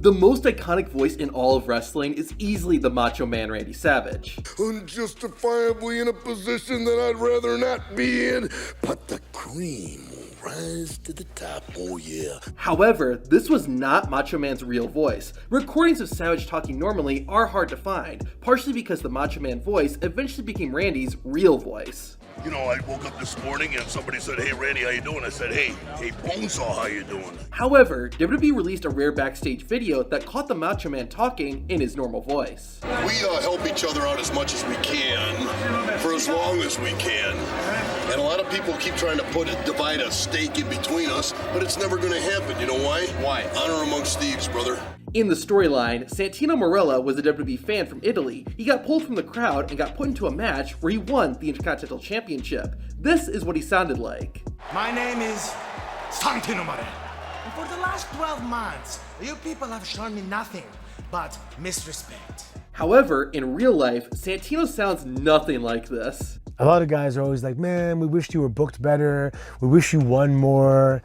The most iconic voice in all of wrestling is easily the Macho Man Randy Savage. Unjustifiably in a position that I'd rather not be in, but the cream will rise to the top, oh yeah. However, this was not Macho Man's real voice. Recordings of Savage talking normally are hard to find, partially because the Macho Man voice eventually became Randy's real voice. You know, I woke up this morning and somebody said, "Hey Randy, how you doing?" I said, hey Bonesaw, how you doing? However, WWE released a rare backstage video that caught the Macho Man talking in his normal voice. We help each other out as much as we can, for as long as we can. And a lot of people keep trying to divide a stake in between us, but it's never gonna happen. You know why? Why? Honor amongst thieves, brother. In the storyline, Santino Marella was a WWE fan from Italy. He got pulled from the crowd and got put into a match where he won the Intercontinental Championship. This is what he sounded like. My name is Santino Marella. And for the last 12 months, you people have shown me nothing but misrespect. However, in real life, Santino sounds nothing like this. A lot of guys are always like, man, we wish you were booked better. We wish you won more.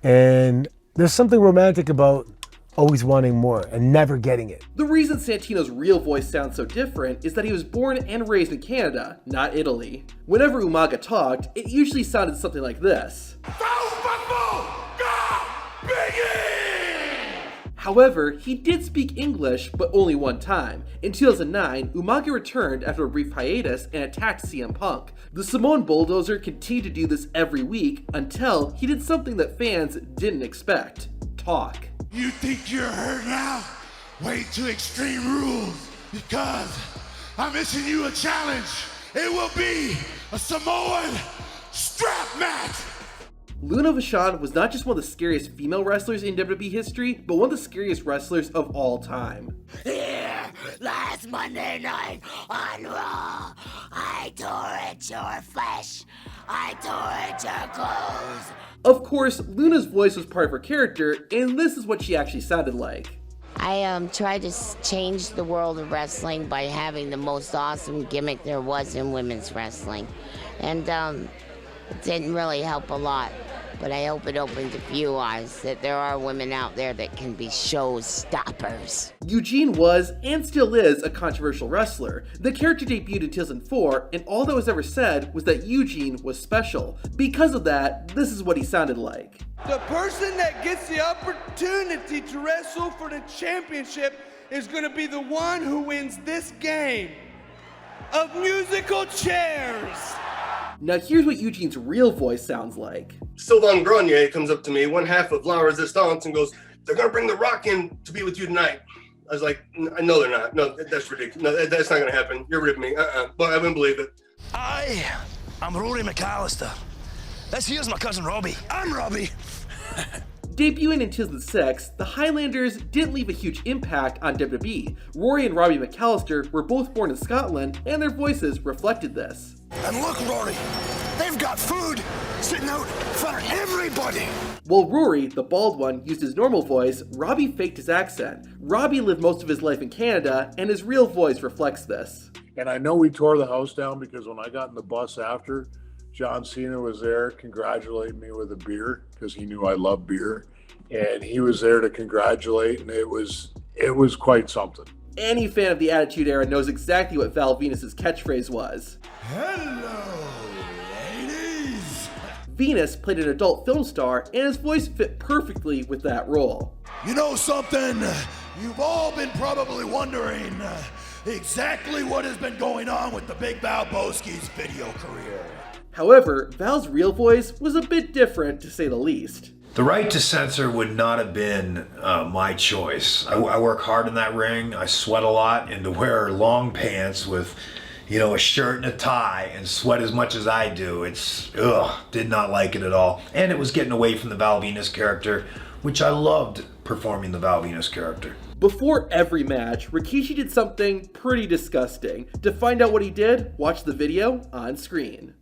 And there's something romantic about always wanting more and never getting it. The reason Santino's real voice sounds so different is that he was born and raised in Canada, not Italy. Whenever Umaga talked, it usually sounded something like this. However, he did speak English, but only one time. In 2009, Umaga returned after a brief hiatus and attacked CM Punk. The Samoan Bulldozer continued to do this every week until he did something that fans didn't expect: talk. You think you're hurt now? Wait till Extreme Rules, because I'm issuing you a challenge. It will be a Samoan strap match. Luna Vachon was not just one of the scariest female wrestlers in WWE history, but one of the scariest wrestlers of all time. Here, last Monday night on Raw, I tore at your flesh. I tore at your clothes. Of course, Luna's voice was part of her character, and this is what she actually sounded like. I tried to change the world of wrestling by having the most awesome gimmick there was in women's wrestling. And it didn't really help a lot. But I hope it opens a few eyes that there are women out there that can be showstoppers. Eugene was, and still is, a controversial wrestler. The character debuted in 2004, and all that was ever said was that Eugene was special. Because of that, this is what he sounded like. The person that gets the opportunity to wrestle for the championship is going to be the one who wins this game of musical chairs. Now here's what Eugene's real voice sounds like. Sylvain Grenier comes up to me, one half of La Resistance, and goes, "They're gonna bring The Rock in to be with you tonight." I was like, "No, they're not. No, that's ridiculous. No, that's not gonna happen. You're ripping me. But I wouldn't believe it." I'm Rory McAllister. This here's my cousin Robbie. I'm Robbie. Debuting in 2006, the Highlanders didn't leave a huge impact on WWE. Rory and Robbie McAllister were both born in Scotland, and their voices reflected this. And look, Rory, they've got food sitting out for everybody. While Rory, the bald one, used his normal voice, Robbie faked his accent. Robbie lived most of his life in Canada, and his real voice reflects this. And I know we tore the house down because when I got in the bus after, John Cena was there congratulating me with a beer because he knew I love beer. And he was there to congratulate, and it was quite something. Any fan of the Attitude Era knows exactly what Val Venus' catchphrase was. Hello, ladies. Venus played an adult film star, and his voice fit perfectly with that role. You know something? You've all been probably wondering exactly what has been going on with the Big Valboski's video career. However, Val's real voice was a bit different, to say the least. The right to censor would not have been my choice. I work hard in that ring. I sweat a lot, and to wear long pants with, a shirt and a tie and sweat as much as I do, did not like it at all. And it was getting away from the Val Venus character, which I loved performing the Val Venus character. Before every match, Rikishi did something pretty disgusting. To find out what he did, watch the video on screen.